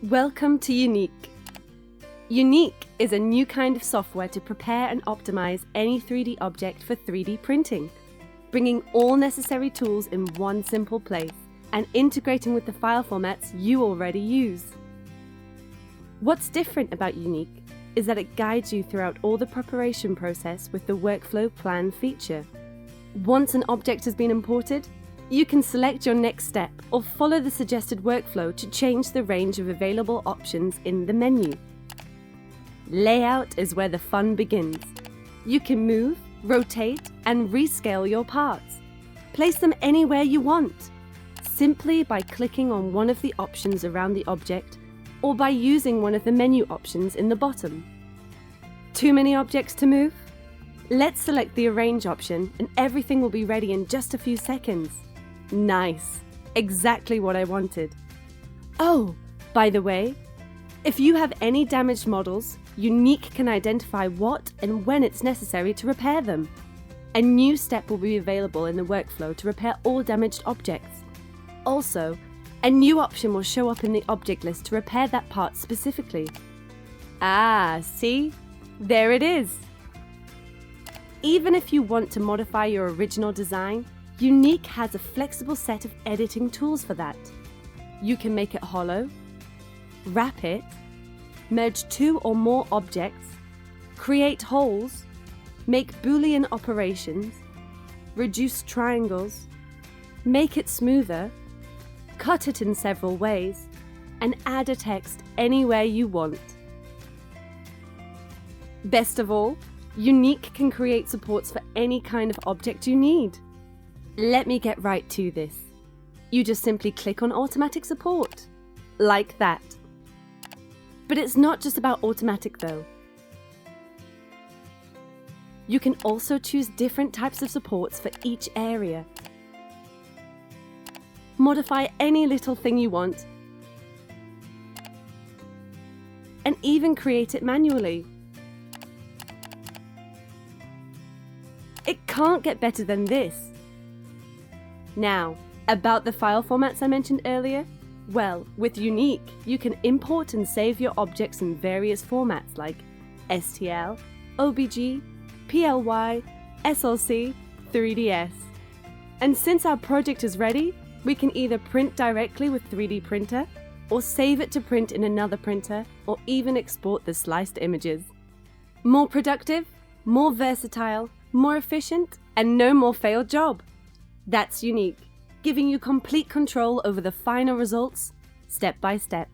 Welcome to Unyk. Unyk is a new kind of software to prepare and optimize any 3D object for 3D printing, bringing all necessary tools in one simple place and integrating with the file formats you already use. What's different about Unyk is that it guides you throughout all the preparation process with the Workflow Plan feature. Once an object has been imported, you can select your next step or follow the suggested workflow to change the range of available options in the menu. Layout is where the fun begins. You can move, rotate, and rescale your parts. Place them anywhere you want, simply by clicking on one of the options around the object or by using one of the menu options in the bottom. Too many objects to move? Let's select the Arrange option and everything will be ready in just a few seconds. Nice, exactly what I wanted. Oh, by the way, if you have any damaged models, Unyk can identify what and when it's necessary to repair them. A new step will be available in the workflow to repair all damaged objects. Also, a new option will show up in the object list to repair that part specifically. Ah, see? There it is. Even if you want to modify your original design, Unyk has a flexible set of editing tools for that. You can make it hollow, wrap it, merge two or more objects, create holes, make Boolean operations, reduce triangles, make it smoother, cut it in several ways, and add a text anywhere you want. Best of all, Unyk can create supports for any kind of object you need. Let me get right to this. You just simply click on automatic support, like that. But it's not just about automatic though. You can also choose different types of supports for each area. Modify any little thing you want, and even create it manually. It can't get better than this. Now, about the file formats I mentioned earlier, well, with Unyk, you can import and save your objects in various formats like STL, OBJ, PLY, SLC, 3ds. And since our project is ready, we can either print directly with 3D printer, or save it to print in another printer, or even export the sliced images. More productive, more versatile, more efficient, and no more failed job. That's Unyk, giving you complete control over the final results, step by step.